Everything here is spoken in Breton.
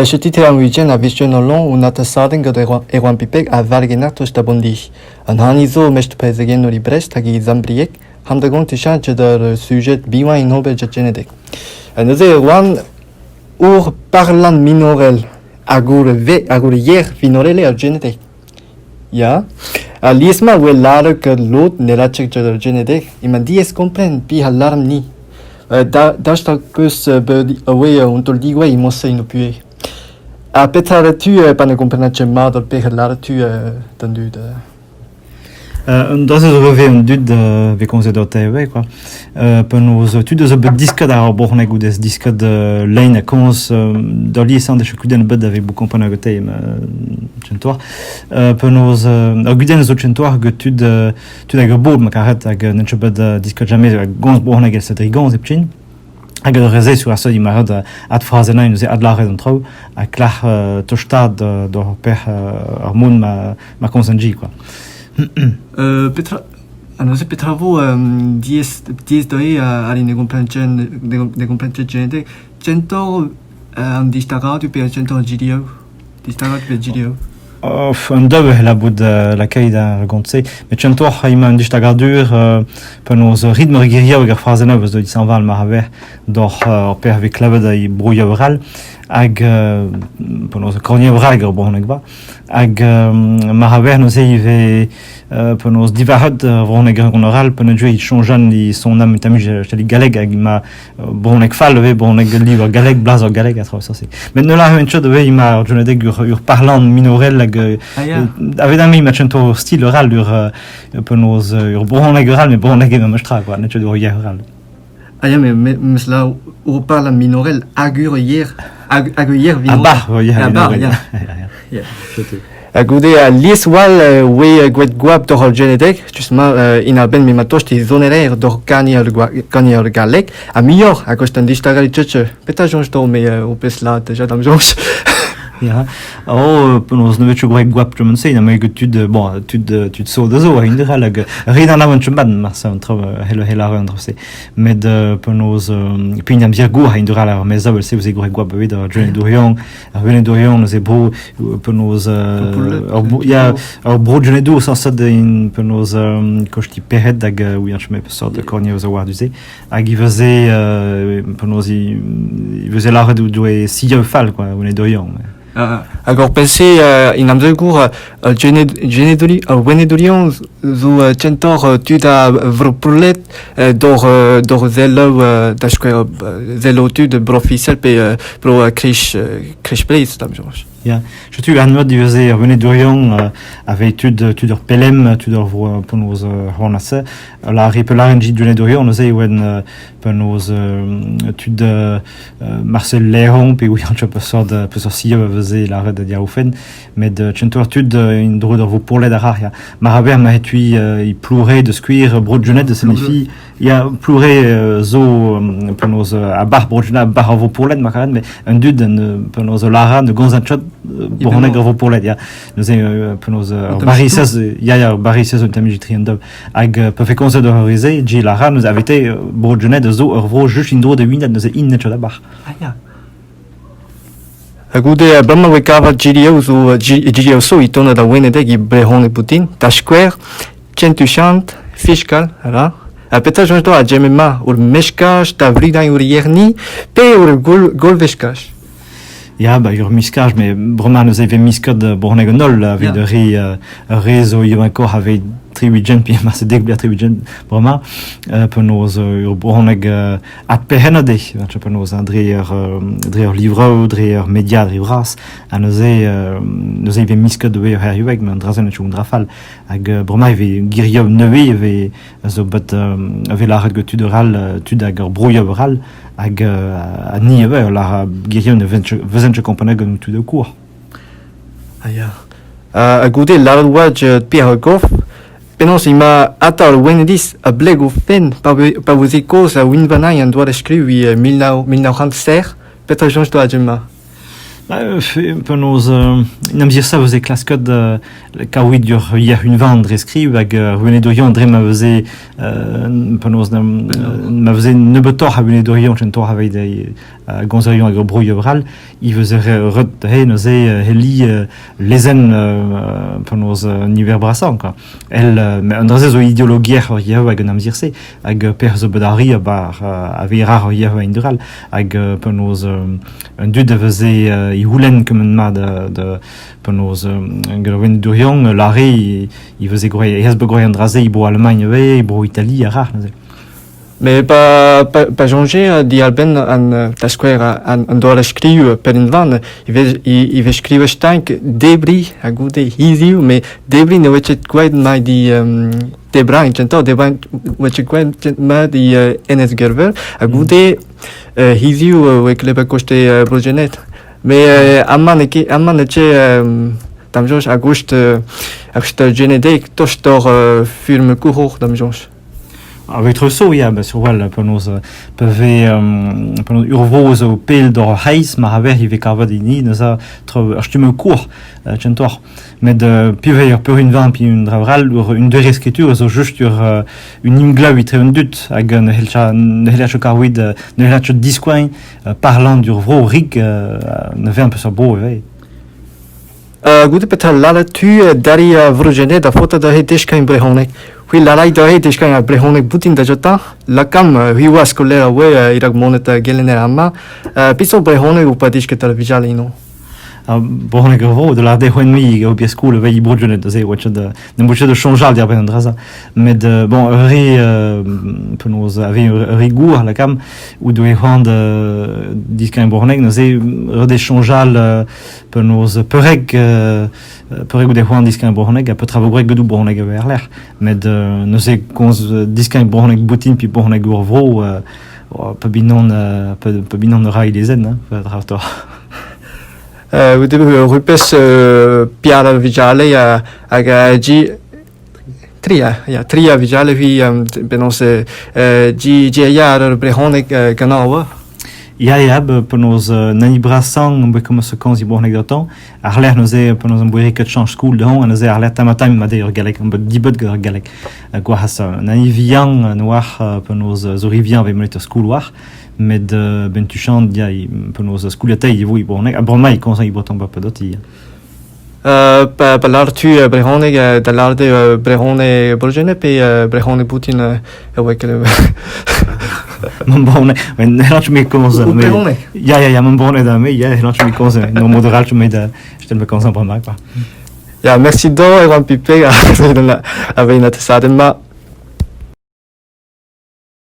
Ce titre en week-end a vision long una tassaden que ewan pipek a vargenato stabondi. Un hanizo mest pezegen no librest hagi zambriek, hamdagon tishan de sujet biwa in hobe genetic. Nous ewan ur parlant minorel agur hier finorele a genetic. Ja, a lisma we lar que l'autre ne la check de genetic, il m'a dit est comprendre pi alarm ni. Dashta kus bird away untul digwa i mosse in opue. A petra tu pas ne comprendre chema de per lar tu tendu de. Dat is ongeveer een dude we kon ze dat hebben quoi. Penos tu de zo disque daar borne goed des disque de line cons dans les centres de chacune bed avec beaucoup comprendre que t'es centoir. Penos guden zo centoir que tu de gebob ma carrette avec ne bed disque jamais gons borne gel c'est gons et pchin. Hag de reze sur ça il at phrasenain nous ad la raison trop a clar to stad de per hormone ma consenji quoi. Petra, non se Petravo 10 doi ali ne comprendre gente 100 un distagato per 100 GDO distagato per GDO un dove la bud la caïda raconté mais cento haima un distagadur per nos rythme guerrier avec phrasenain de 120 maraver dor per avec clave de brouille oral ag per nos cornier oral bon nekba ag maraver nos ive per nos divahat vroneger oral per nos il changean li son âme tami je li galeg ag ma bronek falve bronek livre galeg blazo galeg atra ça c'est mais ne la une chose de il m'a je ne dég ur parlant minorel ag avec un match en style oral per nos ur bronek oral mais bronek même stra quoi ne tu de oral. Ah ja, mais cela au parle minorel agur hier vinorel. Ah bah, ja. Agude a liswal we gwet gwab dor genetic justement ina ben mi matosh ti zonerer dor kani ar galek a miglior a costan distagal tche peta jonge to me au pesla déjà dans jonge. Ja, nos ne vetu greg gwap je sais mais que tu so de zo in der halag rien na vent ban ma ça entre hela rendre c'est mais de nos pinam bien go in der halag mais ça c'est vous greg gwap de Johnny Dorion nous est beau nos ya bro Johnny do ça ça de in nos costi perret dag oui je me sort de cornier aux awards du ag il faisait nos il faisait la de si fall quoi on est Dorion. Agora pensei in amzegur genedoli venedolion zu centor tu da vrpulet dor zelo da square zelo tu de brofisel pe pro crish place tam Georges. Ja, je tu an mode divisé venez d'Orient avec tu de pelem tu de pour nos hornasse la ripelangi de d'Orient nous est when pour nos tu de Marcel Léon puis oui on peut sortir si faisait la red de Diaoufen mais de centor tu de une drôle de vous pour les d'araria Maraber m'a tu il pleurait de squire brojenet de ses filles il a pleuré zo pour nos à bar brojenet bar vous pour les macaran mais un dude pour nos lara de gonzanchot borne gravo pour l'aide ya nous pour nos barisses ya barisses un tami triandov ag peut fait conseil de horriser G Lara nous avait été brojenet de zo ervro juste indro de winad nous in net la bar ah ya agude bama we kava GDO zo GDO so itona da wenede gi brehon Putin ta square centuchant fiscal là a peta jonto a gemma ur meshkash ta vrida urierni pe ur gol veshkash. Ja, bah, ur miskaj, mais vraiment, nous avons miskad bornegonol, avec de réseau, il y a encore avec triwigen, puis ma c'est dégbia triwigen, vraiment, pour nos borneg at pehenade, pour nos dreer livre, dreer média, dreer ras, à nous avons miskad de ver herjueg, mais drazen et drafal, avec vraiment, il y avait guiriov nevé, il y avait avec la règle ral, tu d'agar brouillov ral, ag a ni ave la guirion ne vezenche compagnie que tout de court. Aya. A goûter la loi Pierre Goff. Penos il m'a atal Wenedis a blego fen pas vous échos à Winvana et un doigt d'écrire 1907 peut-être change toi Gemma. Penaos, namzir sa veze klaskod kaoui dur hier une vendre escrib hag René Dorion dre ma veze penaos ma veze nebetor ha René Dorion chentor havei da gonzerion hag brouille bral I veze ret he noze heli lezen penaos niver brasan quoi el un draze zo ideologier hier hag namzir se hag per zo bedari havei rar hier indural hag penaos un dud da veze I houlen kemen ma de penaos René Dorion l'arrêt I veze groe hez be groe an draze I bro Allemagne I bro Italie a rar Mais pas changer di alben an tasquer an doar skriu per in van I ve skrive stank debris a goude hiziu mais debris ne wetchet gwaed mai di debrain cento debrain wetchet gwaed mai di Enes Gerver a goude hiziu we kleba koste progenet mais amman ece damjons agost genedek tostor firme couror damjons Avec Rousseau, ja, sur wel penaos penaos urvoz o pel d'or heiz ma haver I ve karvad ini neuza tro stume court chentor med piveier pur une vin puis une dravral une deux escriture zo just une imgla vitre un dut hag ne helcha karwid ne helcha discoin parlant d'urvo rig ne ve un peu so beau ve goude petal lala tu dari vrogene da foto da hetish kain brehonek hui lalai da hetish kain brehonek butin da jota la kam hui was kolera we irag moneta gelener amma piso brehonek upadish ke televizale ino Bronek de la de hoenmi au biescool ve I brogenet da se watch de ne changeal der ben draza med bon penaos ave rigour la cam ou de hand diskin Bornek no se de changeal penaos pereg ou de hand diskin Bornek a peu travo greg du Bornek ver l'air med no se diskin Bornek boutin puis Bornek urvro pe binon de rai les zen draftor rupes piara vijale hag tria vijale vi penaos gi iar brehonek ganawa Ja, penaos nani brasan be comme se kanz I Bornek da tan ar l'air noze penaos an boire ket change school de hon an noze ar l'air tamatam ma d'ailleurs galek an dibot galek gwa hasa nani vian noir penaos zo rivian ve monet school war med ben tu chant dia penaos schoolata I vo I Bornek bon mai konsa I botan ba pedoti palar tu brehonek da larde brehone borgene pe brehone putin wekele Man bone, men helach me konza. Ja, man bone da me, ja, helach me konza. No moderal me da, stel me konza ba. Ja, merci do, Ewan Pipe, avec notre sadema.